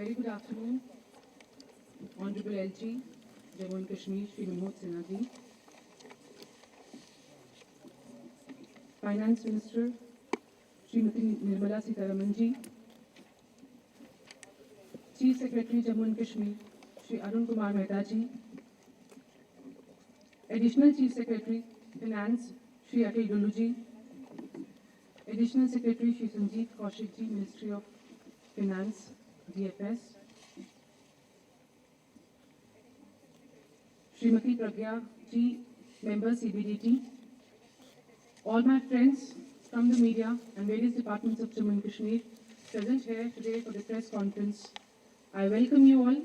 very good afternoon, Honorable LG, Jammu and Kashmir, Shri Manoj Sinha ji, Finance Minister, Srimati Nirmala Sitharaman ji, Chief Secretary, Jammu and Kashmir, Shri Arun Kumar Mehta ji, Additional Chief Secretary, Finance, Shri Akhil Dulu ji, Additional Secretary, Shri Sanjeev Kaushik ji, Ministry of Finance, DFS, Srimati Pragya ji, Member CBDT, all my friends from the media and various departments of Jammu and Kashmir present here today for the press conference. I welcome you all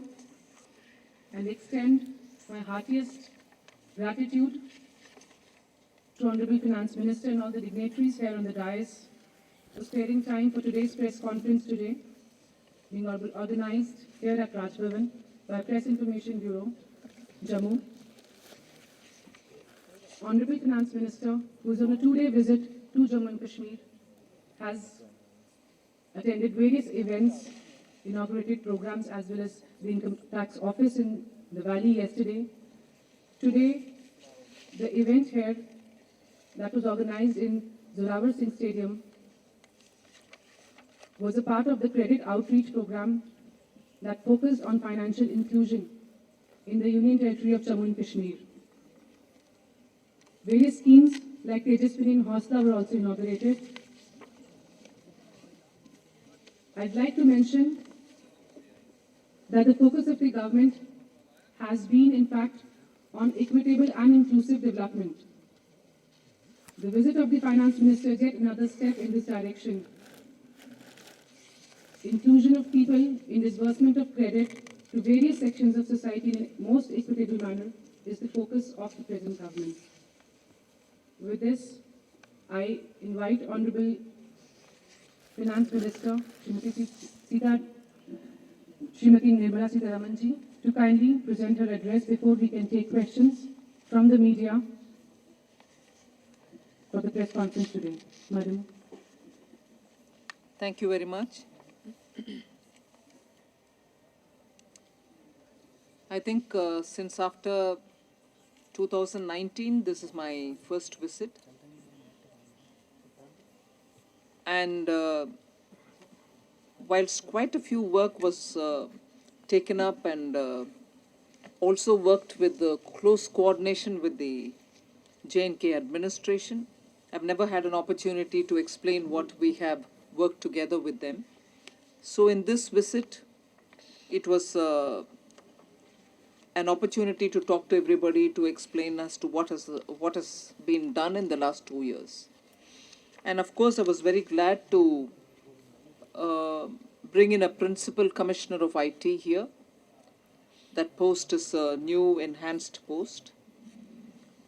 and extend my heartiest gratitude to Honorable Finance Minister and all the dignitaries here on the dais for sparing time for today's press conference today, being organized here at Raj Bhavan by Press Information Bureau, Jammu. Honorable Finance Minister, who is on a two-day visit to Jammu and Kashmir, has attended various events, inaugurated programs as well as the Income Tax Office in the Valley yesterday. Today, the event here that was organized in Zorawar Singh Stadium was a part of the credit outreach program that focused on financial inclusion in the Union Territory of Jammu and Kashmir. Various schemes like Tejaswini and Hausla were also inaugurated. I'd like to mention that the focus of the government has been, in fact, on equitable and inclusive development. The visit of the Finance Minister is yet another step in this direction. Inclusion of people in disbursement of credit to various sections of society in a most equitable manner is the focus of the present government. With this, I invite Honorable Finance Minister Srimati Nirmala Sitharaman ji to kindly present her address before we can take questions from the media for the press conference today. Madam. Thank you very much. I think since after 2019, this is my first visit. And whilst quite a few work was taken up and also worked with the close coordination with the J&K administration, I've never had an opportunity to explain what we have worked together with them. So in this visit, it was an opportunity to talk to everybody, to explain as to what has been done in the last 2 years. And of course, I was very glad to bring in a principal commissioner of IT here. That post is a new enhanced post.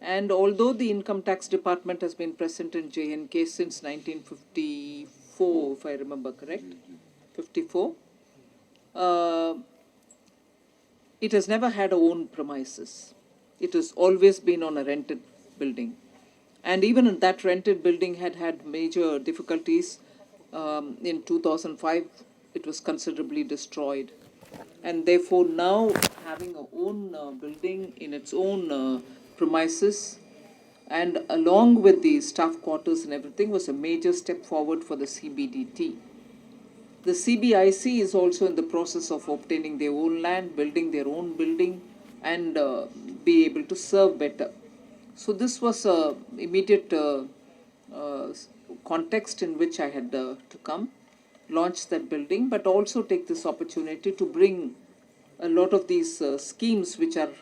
And although the income tax department has been present in J&K since 1954, if I remember correct, 54, it has never had a own premises. It has always been on a rented building. And even in that rented building had major difficulties. In 2005, it was considerably destroyed. And therefore now having a own building in its own premises and along with the staff quarters and everything was a major step forward for the CBDT. The CBIC is also in the process of obtaining their own land, building their own building and be able to serve better. So this was a immediate context in which I had to come, launch that building, but also take this opportunity to bring a lot of these schemes which are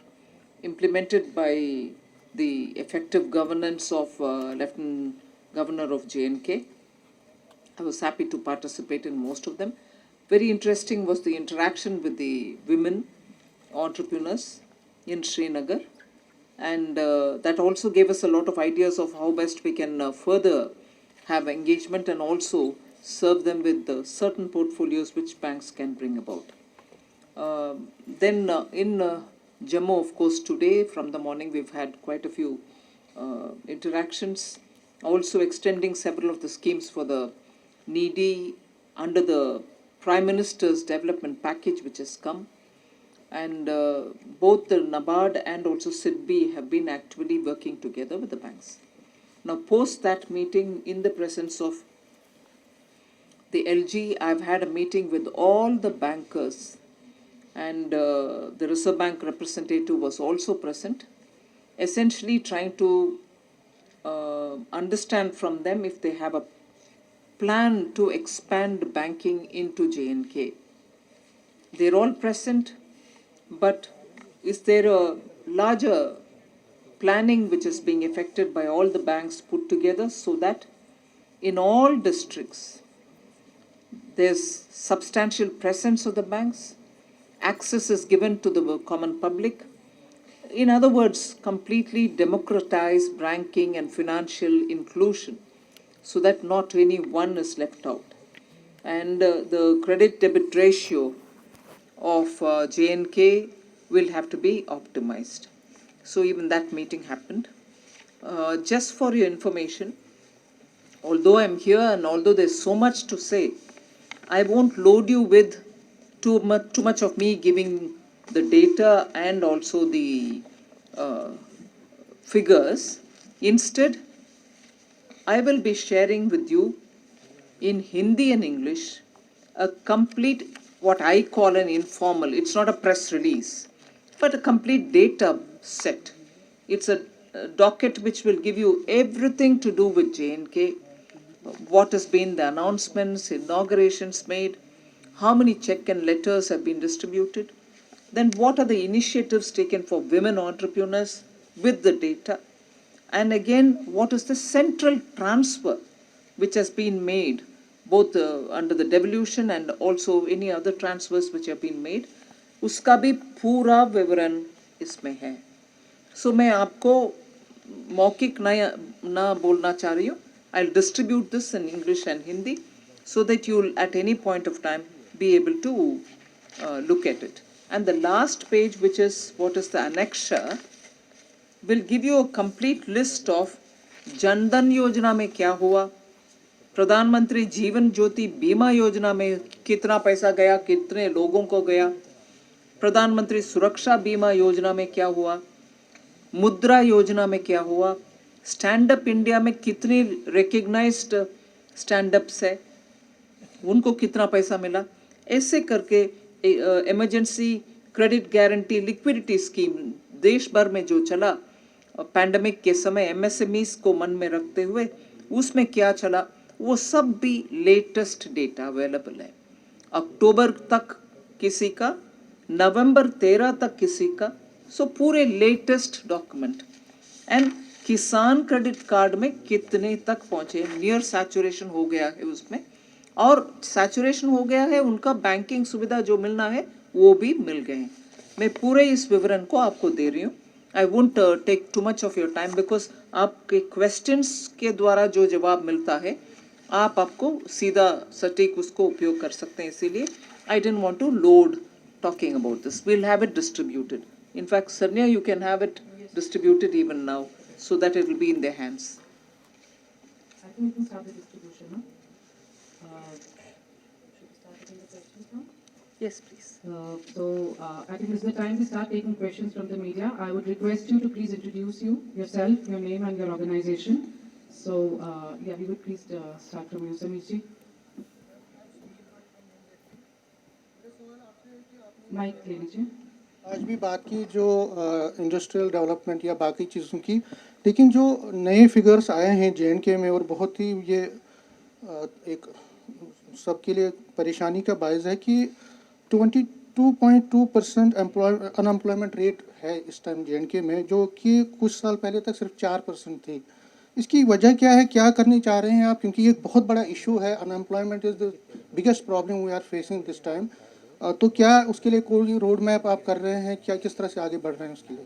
implemented by the effective governance of Lieutenant Governor of J&K. I was happy to participate in most of them. Very interesting was the interaction with the women entrepreneurs in Srinagar. And that also gave us a lot of ideas of how best we can further have engagement and also serve them with certain portfolios which banks can bring about. Then in Jammu, of course, today from the morning we've had quite a few interactions, also extending several of the schemes for the needy under the Prime Minister's development package which has come, and both the NABARD and also SIDBI have been actually working together with the banks. Now, post that meeting, in the presence of the LG, I've had a meeting with all the bankers, and the Reserve Bank representative was also present, essentially trying to understand from them if they have a plan to expand banking into J&K. They're all present, but is there a larger planning which is being effected by all the banks put together so that in all districts there's substantial presence of the banks, access is given to the common public. In other words, completely democratize banking and financial inclusion so that not any one is left out. And the credit debit ratio of J&K will have to be optimized. So even that meeting happened. Just for your information, although I'm here and although there's so much to say, I won't load you with too much of me giving the data and also the figures. Instead, I will be sharing with you in Hindi and English a complete, what I call an informal, it's not a press release, but a complete data set. It's a docket which will give you everything to do with J&K, what has been the announcements, inaugurations made, how many check and letters have been distributed, then what are the initiatives taken for women entrepreneurs with the data, and again, what is the central transfer which has been made, both under the devolution and also any other transfers which have been made, उसका भी पूरा विवरण इसमें है. So मैं आपको मौखिक ना बोलना चाह रही हूँ. I'll distribute this in English and Hindi so that you'll at any point of time be able to look at it. And the last page, which is what is the annexure, will give you a complete list of Jan Dhan योजना में क्या हुआ, प्रधानमंत्री जीवन ज्योति बीमा योजना में कितना पैसा गया, कितने लोगों को गया, प्रधानमंत्री सुरक्षा बीमा योजना में क्या हुआ, मुद्रा योजना में क्या हुआ, स्टैंड अप इंडिया में कितनी रिकग्नाइज्ड स्टैंड अप्स है, उनको कितना पैसा मिला, ऐसे करके emergency credit guarantee liquidity scheme देश भर में जो चला पैंडेमिक के समय, एमएसएमईज को मन में रखते हुए उसमें क्या चला, वो सब भी लेटेस्ट डेटा अवेलेबल है. अक्टूबर तक किसी का, नवंबर 13 तक किसी का, सो पूरे लेटेस्ट डॉक्यूमेंट. एंड किसान क्रेडिट कार्ड में कितने तक पहुंचे, नियर सैचुरेशन हो गया है उसमें, और सैचुरेशन हो गया है, उनका बैंकिंग सुविधा जो मिलना है वो भी मिल गए हैं. मैं पूरे इस विवरण को आपको दे रही हूँ. I won't take too much of your time because आपके क्वेश्चंस के द्वारा जो जवाब मिलता है आपको सीधा सटीक उसको उपयोग कर सकते हैं. इसीलिए I don't want to load talking about this. We'll have it distributed. In fact, Sarnya, you can have it distributed even now so that it will be in their hands. I think we can start the distribution, no? Should we start taking the questions now? Yes, please. I think this is the time to start taking questions from the media. I would request you to please introduce yourself, your name and your organization. So, yeah, we would please start from you, Samir ji. Mike ले लीजिए. आज भी बात की जो industrial development या बाकी चीज़ों की, लेकिन जो नए फिगर्स आए हैं J&K में और बहुत ही ये एक सबके लिए परेशानी का बायस है कि 22.2% अनएम्प्लॉयमेंट रेट है इस टाइम J&K में, जो कि कुछ साल पहले तक सिर्फ 4% थी. इसकी वजह क्या है, क्या करने चाह रहे हैं आप, क्योंकि ये बहुत बड़ा इशू है. Unemployment is the biggest problem we are facing this time. तो क्या उसके लिए कोई रोड मैप आप कर रहे हैं, क्या किस तरह से आगे बढ़ रहे हैं उसके लिए?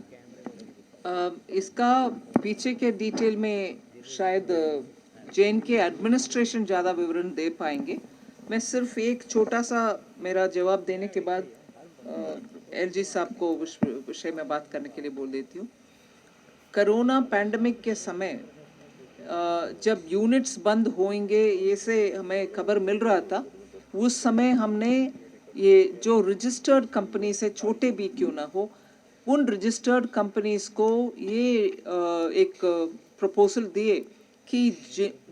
इसका पीछे के डिटेल में शायद J&K एडमिनिस्ट्रेशन ज़्यादा विवरण दे पाएंगे. मैं सिर्फ एक छोटा सा मेरा जवाब देने के बाद LG साहब को विषय में बात करने के लिए बोल देती हूँ. कोरोना पैंडमिक के समय जब यूनिट्स बंद होंगे ये से हमें खबर मिल रहा था, उस समय हमने ये जो रजिस्टर्ड कंपनी से छोटे भी क्यों ना हो, उन रजिस्टर्ड कंपनीज को ये एक प्रपोजल दिए कि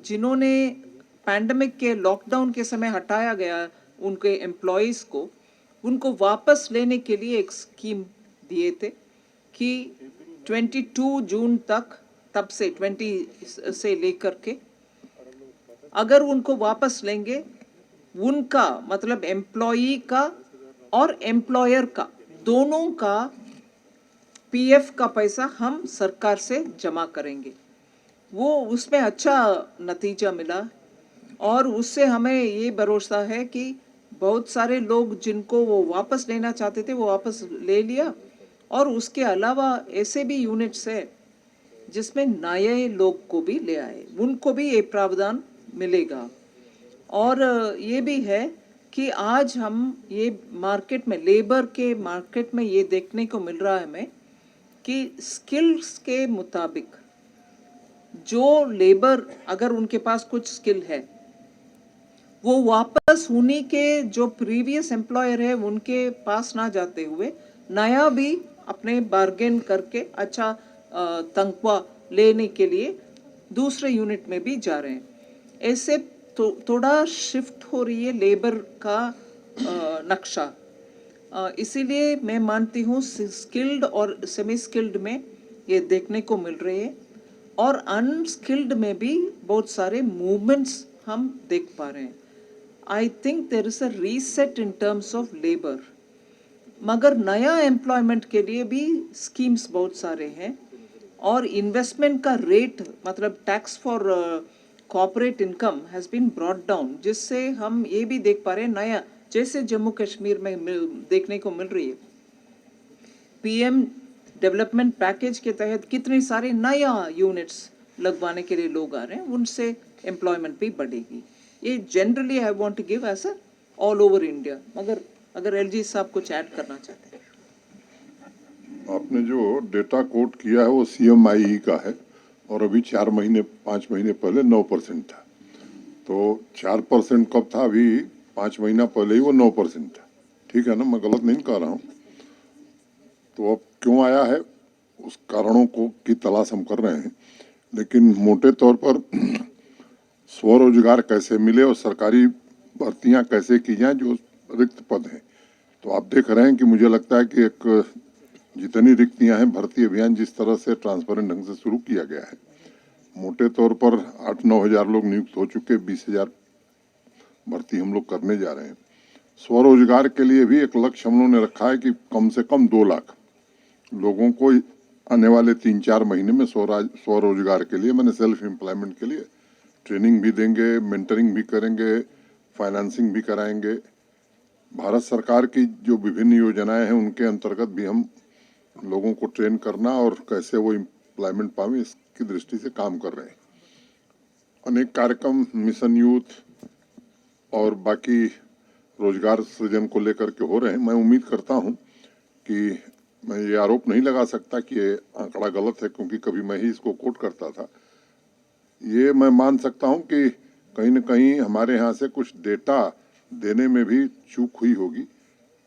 जिन्होंने पैंडमिक के लॉकडाउन के समय हटाया गया उनके एम्प्लॉयज़ को, उनको वापस लेने के लिए एक स्कीम दिए थे कि 22 जून तक, तब से 20 से लेकर के अगर उनको वापस लेंगे, उनका मतलब एम्प्लॉई का और एम्प्लॉयर का दोनों का पीएफ का पैसा हम सरकार से जमा करेंगे। वो उसमें अच्छा नतीजा मिला और उससे हमें ये भरोसा है कि बहुत सारे लोग जिनको वो वापस लेना चाहते थे वो वापस ले लिया, और उसके अलावा ऐसे भी यूनिट्स है जिसमें नए लोग को भी ले आए, उनको भी ये प्रावधान मिलेगा। और ये भी है कि आज हम ये मार्केट में, लेबर के मार्केट में ये देखने को मिल रहा है हमें कि स्किल्स के मुताबिक जो लेबर अगर उनके पास कुछ स्किल है वो वापस उन्हीं के जो प्रीवियस एम्प्लॉयर है उनके पास ना जाते हुए नया भी अपने बार्गेन करके अच्छा तनख्वाह लेने के लिए दूसरे यूनिट में भी जा रहे हैं। ऐसे थोड़ा शिफ्ट हो रही है लेबर का नक्शा। इसीलिए मैं मानती हूँ स्किल्ड और सेमी स्किल्ड में ये देखने को मिल रही है, और अनस्किल्ड में भी बहुत सारे मूवमेंट्स हम देख पा रहे हैं। I think there is a reset in terms of labour, मगर नया एम्प्लॉयमेंट के लिए भी स्कीम्स बहुत सारे हैं, और इन्वेस्टमेंट का रेट मतलब tax for corporate income has been brought down, जिससे हम ये भी देख पा रहे हैं नया, जैसे जम्मू कश्मीर में देखने को मिल रही है पीएम डेवलपमेंट पैकेज के तहत कितने सारे नया यूनिट्स लगवाने के लिए लोग आ रहे हैं, उनसे एम्प्लॉयमेंट भी बढ़ेगी। ये generally I want to give as all over India, मगर अगर एलजी साहब कुछ ऐड करना चाहते हैं। आपने जो डेटा कोट किया है वो CMIE का है, और अभी 5 महीने पहले 9% था। तो 4% कब था? अभी 5 महीना पहले ही वो 9% था। ठीक है ना, मैं गलत नहीं कह रहा हूँ। तो अब क्यों आया है उस कारणों को की तलाश हम कर रहे हैं, लेकिन मोटे तौर पर स्वरोजगार कैसे मिले और सरकारी भर्तियां कैसे की जाएं जो रिक्त पद हैं। तो आप देख रहे हैं कि मुझे लगता है कि एक जितनी रिक्तियां हैं, भर्ती अभियान जिस तरह से ट्रांसपेरेंट ढंग से शुरू किया गया है, मोटे तौर पर 8-9 हज़ार लोग नियुक्त हो चुके, 20,000 भर्ती हम लोग करने जा रहे हैं। स्वरोजगार के लिए भी एक लक्ष्य हम लोगों ने रखा है कि कम से कम 2 लाख लोगों को आने वाले 3-4 महीने में स्वरोजगार के लिए, मैंने सेल्फ एम्प्लॉयमेंट के लिए ट्रेनिंग भी देंगे, मेंटरिंग भी करेंगे, फाइनेंसिंग भी कराएंगे। भारत सरकार की जो विभिन्न योजनाएं हैं उनके अंतर्गत भी हम लोगों को ट्रेन करना और कैसे वो एम्प्लॉयमेंट पावे इसकी दृष्टि से काम कर रहे हैं। अनेक कार्यक्रम मिशन यूथ और बाकी रोजगार सृजन को लेकर के हो रहे हैं। मैं उम्मीद करता हूं कि मैं ये आरोप नहीं लगा सकता कि ये आंकड़ा गलत है, क्योंकि कभी मैं ही इसको कोट करता था। ये मैं मान सकता हूं कि कहीं न कहीं हमारे यहाँ से कुछ डेटा देने में भी चूक हुई होगी।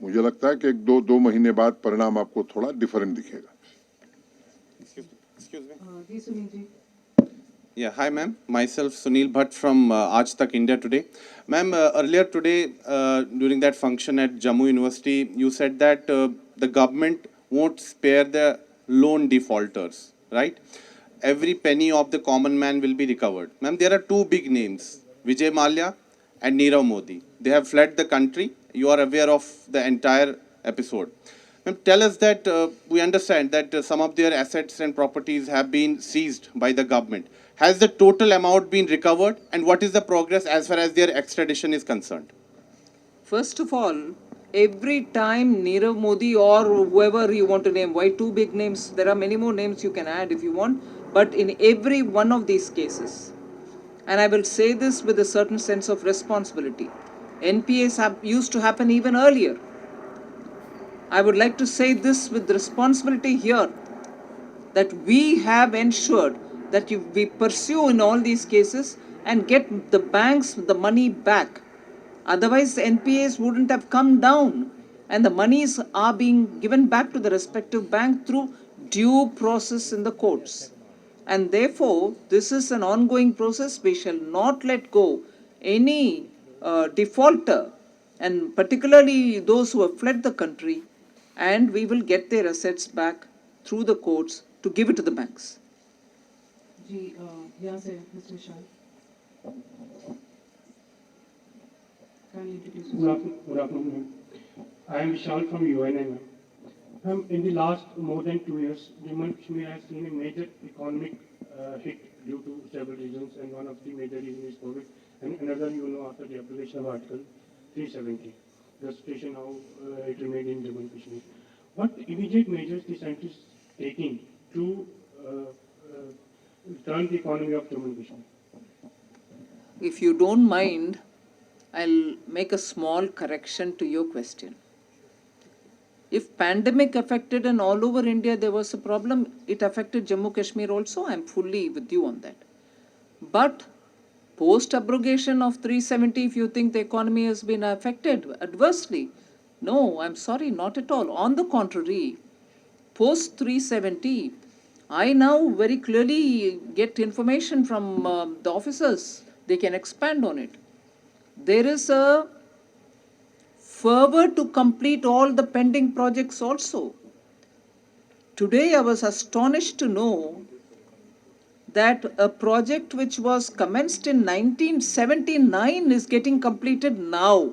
मुझे लगता है कि 1-2 महीने बाद परिणाम आपको थोड़ा डिफरेंट दिखेगा। Excuse me. Ji Sunil ji. Yeah, hi ma'am. Myself Sunil Bhatt from Aaj Tak India Today. Ma'am, earlier today during that function at Jammu University, you said that the government won't spare the loan defaulters, right? Every penny of the common man will be recovered. Ma'am, there are 2 big names, Vijay Mallya and Nirav Modi. They have fled the country. You are aware of the entire episode. Ma'am, tell us that we understand that some of their assets and properties have been seized by the government. Has the total amount been recovered, and what is the progress as far as their extradition is concerned? First of all, every time Nirav Modi or whoever you want to name, why 2 big names? There are many more names you can add if you want, but in every one of these cases, and I will say this with a certain sense of responsibility, NPAs used to happen even earlier. I would like to say this with responsibility here, that we have ensured that we pursue in all these cases and get the banks the money back Otherwise, the NPAs wouldn't have come down, and the monies are being given back to the respective bank through due process in the courts. And therefore, this is an ongoing process. We shall not let go any defaulter, and particularly those who have fled the country, and we will get their assets back through the courts to give it to the banks. जी यहाँ से Mr. Vishal. Can you introduce yourself? Good afternoon, ma'am. I am Vishal from UNI, ma'am. Ma'am, in the last more than 2 years, Jammu and Kashmir has seen a major economic hit due to several reasons, and one of the major reasons is COVID, and another, you know, after the application of Article 370, the situation how it remained in Jammu and Kashmir. What immediate measures the centre is taking to turn the economy of Jammu and Kashmir? If you don't mind, I'll make a small correction to your question. If pandemic affected and all over India there was a problem, it affected Jammu Kashmir also. I'm fully with you on that. But post abrogation of 370, if you think the economy has been affected adversely, no, I'm sorry, not at all. On the contrary, post 370, I now very clearly get information from the officers. They can expand on it. There is a fervor to complete all the pending projects also. Today I was astonished to know that a project which was commenced in 1979 is getting completed now.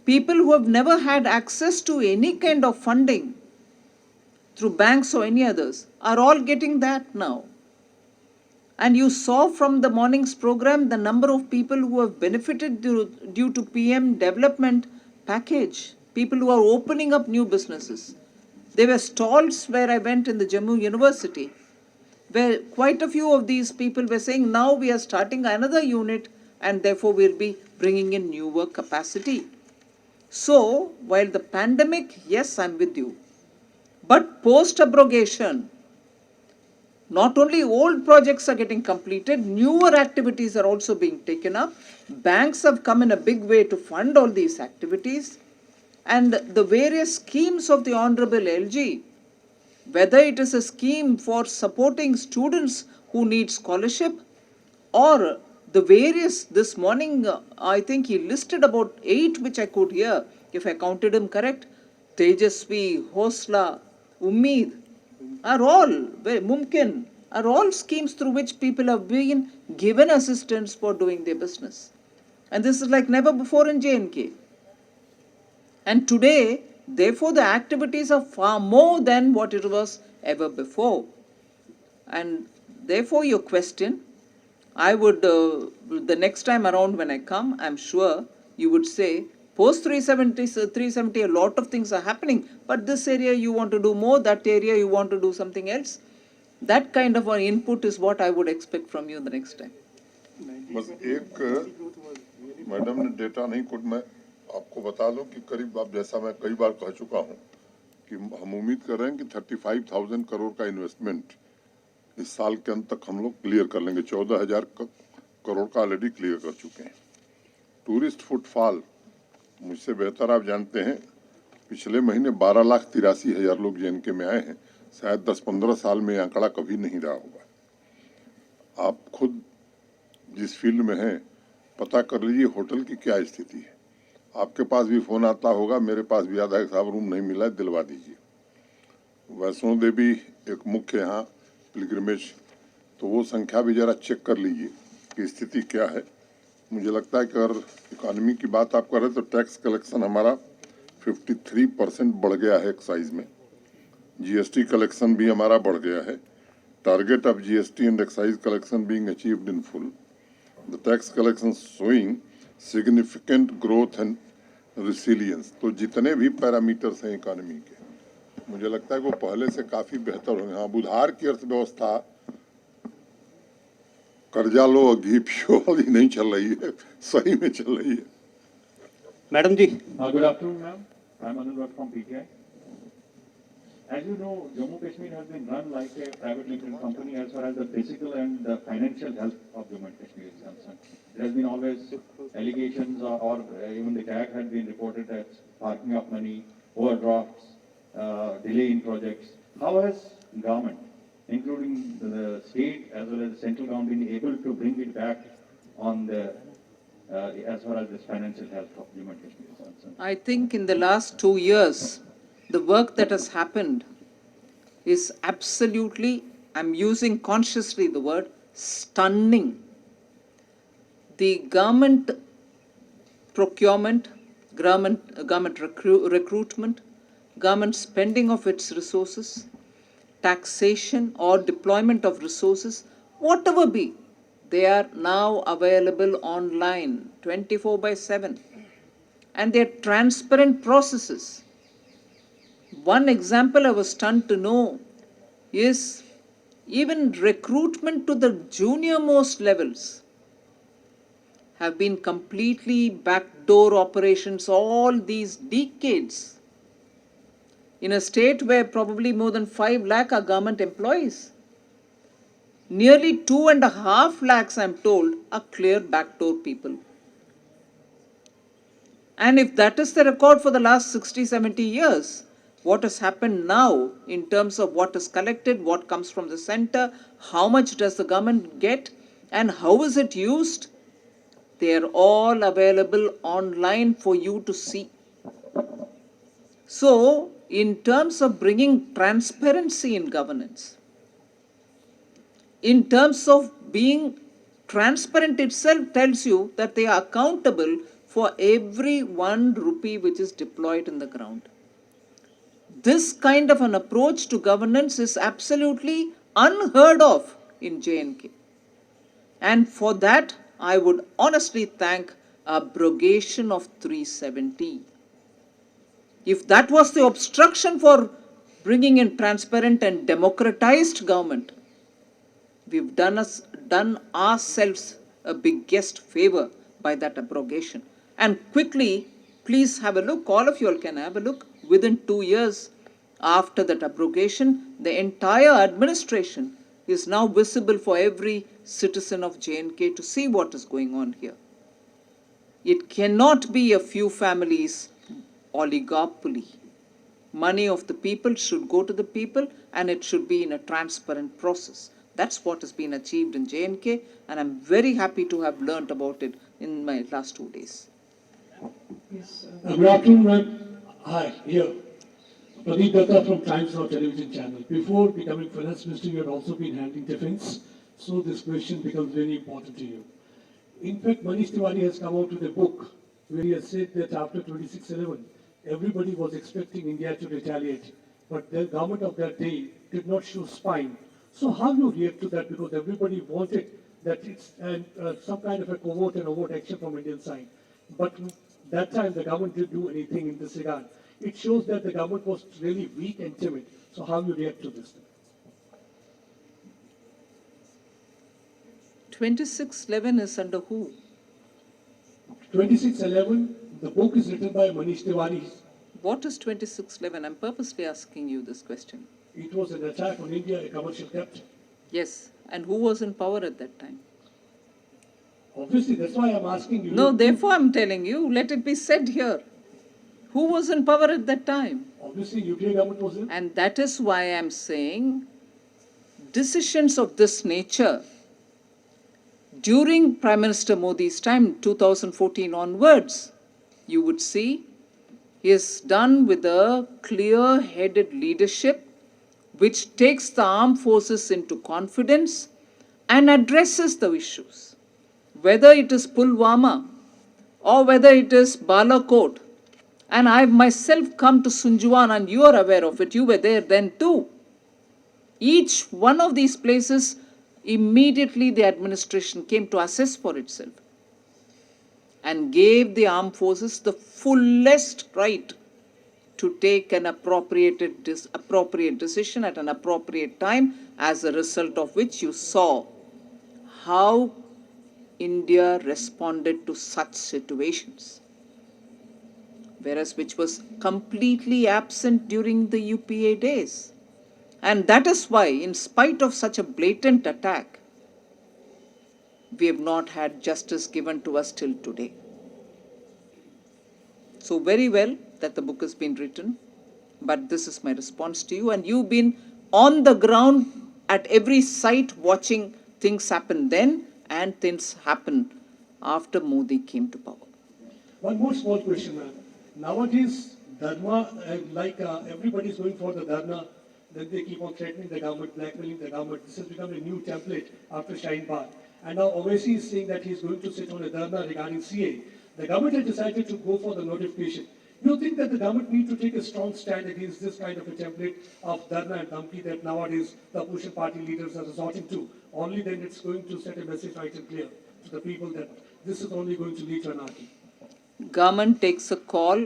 People who have never had access to any kind of funding through banks or any others are all getting that now. And you saw from the morning's program the number of people who have benefited due to PM development package, people who are opening up new businesses. There were stalls where I went in the Jammu University, where quite a few of these people were saying, now we are starting another unit and therefore we'll be bringing in newer capacity. So, while the pandemic, yes, I'm with you, but post-abrogation, not only old projects are getting completed, newer activities are also being taken up. Banks have come in a big way to fund all these activities. And the various schemes of the Honorable LG, whether it is a scheme for supporting students who need scholarship, or the various, this morning, I think he listed about 8 which I could hear, if I counted them correct, Tejasvi, Hosla, Ummeed, are all, Mumkin, are all schemes through which people have been given assistance for doing their business. And this is like never before in J&K. And today, therefore, the activities are far more than what it was ever before. And therefore, your question, I would, the next time around when I come, I'm sure you would say, post 370, a lot of things are happening, but this area you want to do more, that area you want to do something else. That kind of an input is what I would expect from you the next time. बस एक madam ने data नहीं code मैं आपको बता दूं कि करीब आप जैसा मैं कई बार कह चुका हूं कि हम उम्मीद कर रहे हैं कि 35,000 करोड़ का इन्वेस्टमेंट इस साल के अंत तक हम लोग क्लियर कर लेंगे। 14,000 करोड़ का ऑलरेडी क्लियर कर चुके हैं। टूरिस्ट फुटफॉल मुझसे बेहतर आप जानते हैं, पिछले महीने 12,83,000 लोग JNK में आए हैं। शायद 10-15 साल में आंकड़ा कभी नहीं रहा होगा। आप खुद जिस फील्ड में हैं पता कर लीजिए होटल की क्या स्थिति है। आपके पास भी फोन आता होगा, मेरे पास भी आता है, साहब रूम नहीं मिला है, दिलवा दीजिए। वैष्णो देवी एक मुख्य यहाँ पिलग्रिमेज, तो वो संख्या भी जरा चेक कर लीजिए कि स्थिति क्या है। मुझे लगता है कि अगर इकॉनमी की बात आप कर रहे तो टैक्स कलेक्शन हमारा 53% बढ़ गया है एक्साइज में। GST कलेक्शन भी हमारा बढ़ गया है। Target of GST and excise collection being achieved in full. The tax collection showing significant growth and resilience. तो जितने भी पैरामीटर्स हैं इकोनॉमी के, मुझे लगता है वो पहले से काफी बेहतर होंगे। हाँ, बुधार की अर्थव्यवस्था कर्जा लो घी पियो वाली नहीं चल रही है, सही में चल रही है। Madam ji. Good afternoon, ma'am. I'm Anurag from PTI. As you know, Jammu Kashmir has been run like a private limited company as far as the physical and the financial health of Jammu and Kashmir is concerned. There has been always allegations or even the tag had been reported as parking of money, overdrafts, delay in projects. How has government, including the state as well as the central government, been able to bring it back on the as far as this financial health of Jammu and Kashmir is concerned? I think in the last 2 years, the work that has happened is absolutely, I'm using consciously the word, stunning. The government procurement, government recruitment, government spending of its resources, taxation or deployment of resources, whatever be, they are now available online 24/7. And they're transparent processes. One example I was stunned to know is even recruitment to the junior most levels have been completely backdoor operations all these decades. In a state where probably more than 5 lakh are government employees, nearly 2.5 lakhs, I'm told, are clear backdoor people. And if that is the record for the last 60, 70 years, what has happened now in terms of what is collected, what comes from the center, how much does the government get, and how is it used? They are all available online for you to see. So, in terms of bringing transparency in governance, in terms of being transparent itself tells you that they are accountable for every 1 rupee which is deployed in the ground. This kind of an approach to governance is absolutely unheard of in J&K. And for that, I would honestly thank abrogation of 370. If that was the obstruction for bringing in transparent and democratized government, we've done ourselves a biggest favor by that abrogation. And quickly, please have a look, all of you all can have a look. Within 2 years after that abrogation, the entire administration is now visible for every citizen of J&K to see what is going on here. It cannot be a few families' oligopoly. Money of the people should go to the people, and it should be in a transparent process. That's what has been achieved in J&K, and I'm very happy to have learnt about it in my last 2 days. Good afternoon, ma'am. Hi, here. Pradeep Datta from Times Now television channel. Before becoming finance minister, you had also been handling defense, so this question becomes very important to you. In fact, Manish Tiwari has come out with a book where he has said that after 26/11, everybody was expecting India to retaliate, but the government of that day did not show spine. So how do you react to that? Because everybody wanted that it's some kind of a covert and overt action from Indian side. But that time the government didn't do anything in this regard. It shows that the government was really weak and timid. So how do you react to this? 26/11 is under who? 26/11, the book is written by Manish Tiwari. What is 26/11? I'm purposely asking you this question. It was an attack on India, a commercial captain. Yes, and who was in power at that time? Obviously, that's why I'm asking you. No, therefore I'm telling you, let it be said here. Who was in power at that time? Obviously, UPA government was in. And that is why I'm saying decisions of this nature during Prime Minister Modi's time, 2014 onwards, you would see he is done with a clear-headed leadership which takes the armed forces into confidence and addresses the issues. Whether it is Pulwama or whether it is Balakot, and I've myself come to Sunjwan and you are aware of it, you were there then too. Each one of these places, immediately the administration came to assess for itself and gave the armed forces the fullest right to take an appropriate decision at an appropriate time, as a result of which you saw how India responded to such situations. whereas which was completely absent during the UPA days. And that is why, in spite of such a blatant attack, we have not had justice given to us till today. So very well that the book has been written, but this is my response to you. And you've been on the ground at every site watching things happen then and things happen after Modi came to power. One more small question, ma'am. Nowadays, Dharma, everybody is going for the Dharma, then they keep on threatening the government, blackmailing the government. This has become a new template after Shaheen Bagh. And now Owaisi is saying that he's going to sit on a Dharma regarding CA. The government has decided to go for the notification. Do you think that the government needs to take a strong stand against this kind of a template of Dharma and Dhamki that nowadays the opposition party leaders are resorting to? Only then it's going to set a message right and clear to the people that this is only going to lead to anarchy. Government takes a call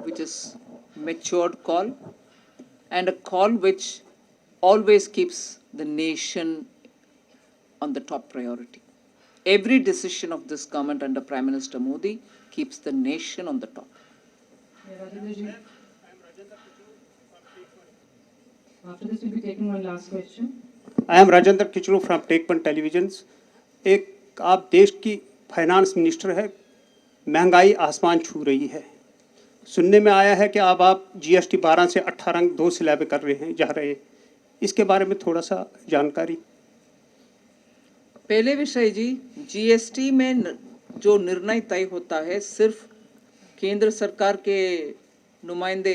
which is matured call and a call which always keeps the nation on the top priority. Every decision of this government under Prime Minister Modi keeps the nation on the top. Rajendra ji. After this, we'll be taking one last question. I am Rajendra Kichlu from Take1 Televisions. एक आप देश की finance minister है, महंगाई आसमान छू रही है. सुनने में आया है कि अब आप GST 12 से 18 2 स्लैब कर रहे हैं, जा रहे हैं. इसके बारे में थोड़ा सा जानकारी. पहले विषय जी, GST में जो निर्णय तय होता है सिर्फ केंद्र सरकार के नुमाइंदे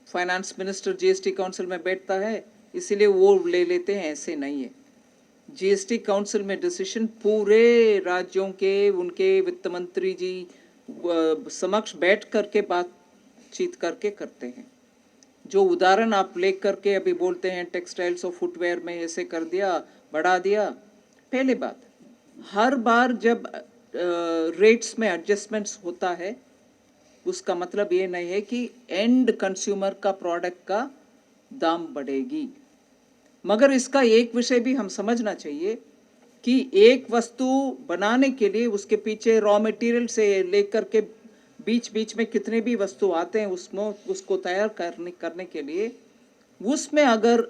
फाइनेंस मिनिस्टर GST काउंसिल में बैठता है, इसीलिए वो ले लेते हैं, ऐसे नहीं है. GST काउंसिल में डिसीजन पूरे राज्यों के उनके वित्त मंत्री जी समक्ष बैठ करके बातचीत करके करते हैं. जो उदाहरण आप ले करके अभी बोलते हैं टेक्सटाइल्स और फुटवेयर में ऐसे कर दिया, बढ़ा दिया. पहले बात, हर बार जब रेट्स में एडजस्टमेंट्स होता है उसका मतलब ये नहीं है कि एंड कंज्यूमर का प्रोडक्ट का दाम बढ़ेगी. मगर इसका एक विषय भी हम समझना चाहिए कि एक वस्तु बनाने के लिए उसके पीछे रॉ मटेरियल से लेकर के बीच बीच में कितने भी वस्तु आते हैं उसमें उसको तैयार करने के लिए उसमें अगर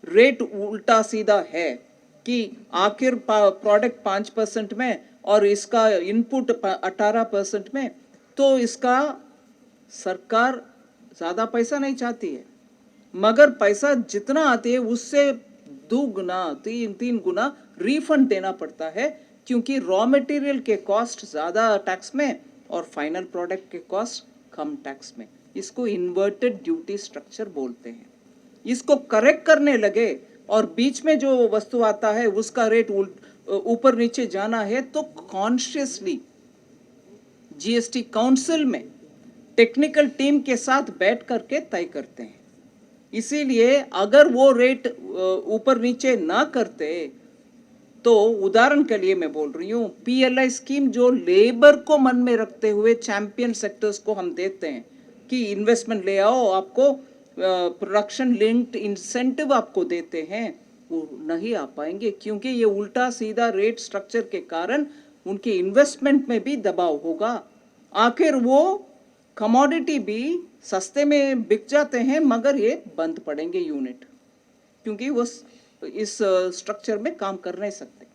रेट उल्टा सीधा है कि आखिर प्रोडक्ट 5% में और इसका इनपुट 18% में, तो इसका सरकार ज़्यादा पैसा नहीं चाहती है, मगर पैसा जितना आती है उससे 2 गुना 3 गुना रिफंड देना पड़ता है, क्योंकि रॉ मटेरियल के कॉस्ट ज़्यादा टैक्स में और फाइनल प्रोडक्ट के कॉस्ट कम टैक्स में. इसको इन्वर्टेड ड्यूटी स्ट्रक्चर बोलते हैं. इसको करेक्ट करने लगे और बीच में जो वस्तु आता है उसका रेट ऊपर नीचे जाना है तो कॉन्शियसली GST काउंसिल में टेक्निकल टीम के साथ बैठ करके तय करते हैं. इसीलिए अगर वो रेट ऊपर नीचे ना करते तो उदाहरण के लिए मैं बोल रही हूँ, PLI स्कीम जो लेबर को मन में रखते हुए चैंपियन सेक्टर्स को हम देते हैं कि इन्वेस्टमेंट ले आओ, आपको प्रोडक्शन लिंक्ड इंसेंटिव आपको देते हैं, वो नहीं आ पाएंगे क्योंकि ये उल्टा सीधा रेट स्ट्रक्चर के कारण उनके इन्वेस्टमेंट में भी दबाव होगा. आखिर वो कमोडिटी भी सस्ते में बिक जाते हैं मगर ये बंद पड़ेंगे यूनिट, क्योंकि वो इस स्ट्रक्चर में काम कर नहीं सकते.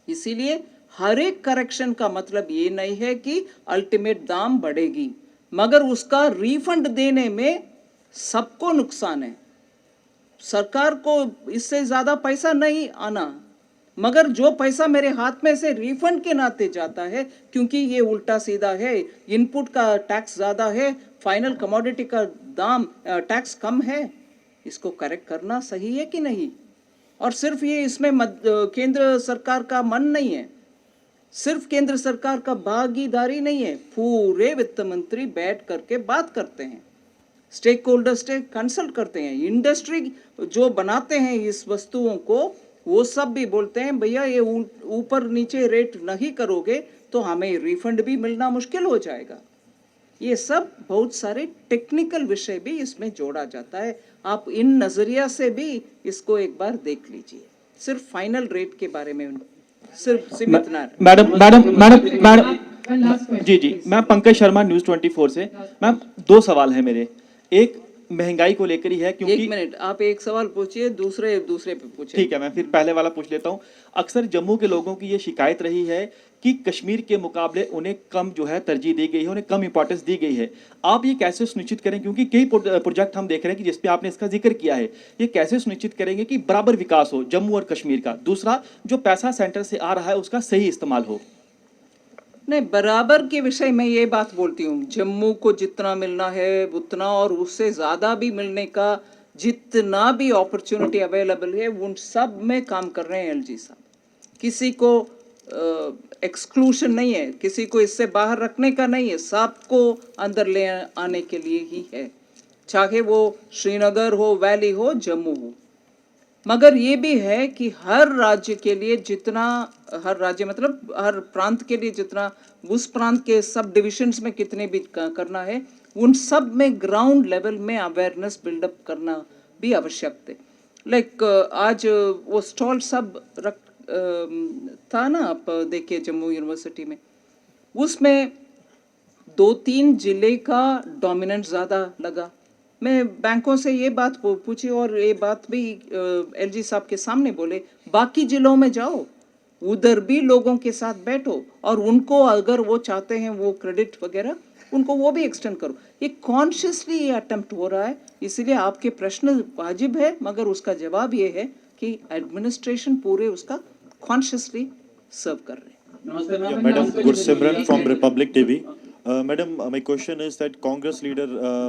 इसीलिए हर एक करेक्शन का मतलब ये नहीं है कि अल्टीमेट दाम बढ़ेगी, मगर उसका रिफंड देने में सबको नुकसान है. सरकार को इससे ज़्यादा पैसा नहीं आना, मगर जो पैसा मेरे हाथ में से रिफंड के नाते जाता है क्योंकि ये उल्टा सीधा है, इनपुट का टैक्स ज़्यादा है, फाइनल कमोडिटी का दाम टैक्स कम है, इसको करेक्ट करना सही है कि नहीं. और सिर्फ ये इसमें केंद्र सरकार का मन नहीं है, सिर्फ केंद्र सरकार का भागीदारी नहीं है, पूरे वित्त मंत्री बैठ करके बात करते हैं, स्टेक होल्डर्स से कंसल्ट करते हैं, इंडस्ट्री जो बनाते हैं इस वस्तुओं को वो सब भी बोलते हैं भैया ये ऊपर नीचे रेट नहीं करोगे तो हमें रिफंड भी मिलना मुश्किल हो जाएगा. ये सब बहुत सारे टेक्निकल विषय भी इसमें जोड़ा जाता है. आप इन नज़रिया से भी इसको एक बार देख लीजिए, सिर्फ फाइनल रेट के बारे में सिर्फ सीमित ना. one last question. जी जी, मैं पंकज शर्मा न्यूज़ 24 से। मैम 2 सवाल है मेरे। एक महंगाई को लेकर ही है क्योंकि 1 मिनट, आप एक सवाल पूछिए, दूसरे पे पूछिए। ठीक है, मैं फिर पहले वाला पूछ लेता हूँ। अक्सर जम्मू के लोगों की ये शिकायत रही है कि कश्मीर के मुकाबले उन्हें कम जो है तरजीह दी गई है, उन्हें कम इंपॉर्टेंस दी गई है। आप ये कैसे सुनिश्चित करें, क्योंकि कई प्रोजेक्ट हम देख रहे हैं कि जिसपे आपने इसका जिक्र किया है, ये कैसे सुनिश्चित करेंगे कि बराबर विकास हो जम्मू और कश्मीर का? दूसरा, जो पैसा सेंटर से आ रहा है उसका सही इस्तेमाल हो। नहीं, बराबर के विषय में ये बात बोलती हूँ, जम्मू को जितना मिलना है उतना और उससे ज़्यादा भी मिलने का जितना भी अपॉर्चुनिटी अवेलेबल है उन सब में काम कर रहे हैं एलजी साहब। किसी को एक्सक्लूशन नहीं है, किसी को इससे बाहर रखने का नहीं है, सबको अंदर ले आने के लिए ही है, चाहे वो श्रीनगर हो, वैली हो, जम्मू हो। मगर ये भी है कि हर राज्य के लिए जितना, हर राज्य मतलब हर प्रांत के लिए जितना उस प्रांत के सब डिविजन्स में कितने भी करना है, उन सब में ग्राउंड लेवल में अवेयरनेस बिल्डअप करना भी आवश्यक है। लाइक आज वो स्टॉल सब रख था ना, आप देखिए जम्मू यूनिवर्सिटी में, उसमें 2-3 जिले का डोमिनेंस ज़्यादा लगा। मैं बैंकों से ये बात पूछी और ये बात भी एलजी साहब के सामने बोले, बाकी जिलों में जाओ, उधर भी लोगों के साथ बैठो और उनको अगर वो चाहते हैं वो क्रेडिट वगैरह, उनको वो भी एक्सटेंड करो। ये कॉन्शियसली ये अटेम्प्ट हो रहा है, इसीलिए आपके प्रश्न वाजिब है, मगर उसका जवाब ये है कि एडमिनिस्ट्रेशन पूरे उसका कॉन्शियसली सर्व कर रहे हैं। Madam Gursimran from Republic TV. Madam, my question is that Congress leader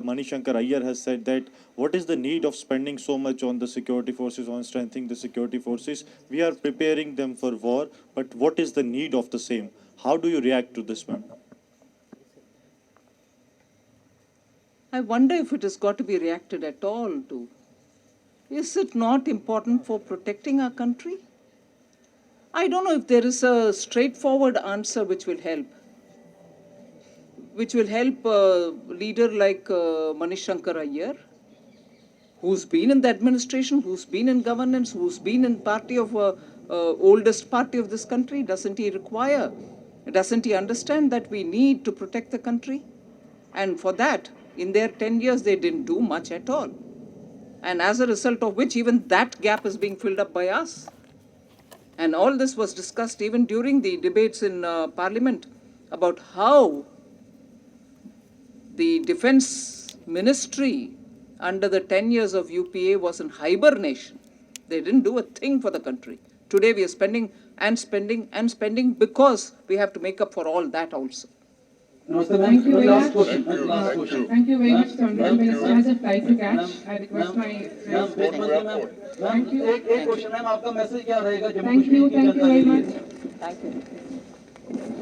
Manishankar Aiyar has said that what is the need of spending so much on the security forces, on strengthening the security forces? We are preparing them for war, but what is the need of the same? How do you react to this, ma'am? I wonder if it has got to be reacted at all to. Is it not important for protecting our country? I don't know if there is a straightforward answer which will help a leader like Manish Shankar Aiyar, who's been in the administration, who's been in governance, who's been in party of oldest party of this country. Doesn't he understand that we need to protect the country? And for that, in their 10 years, they didn't do much at all. And as a result of which, even that gap is being filled up by us. And all this was discussed even during the debates in Parliament about how the defense ministry under the 10 years of UPA was in hibernation. They didn't do a thing for the country. Today we are spending and spending and spending because we have to make up for all that also. Thank you very much. Thank you very much. The Honorable Minister has a flight to catch. I request my friends. Thank you. एक question है, आपका message क्या रहेगा? Thank you very much. Thank you.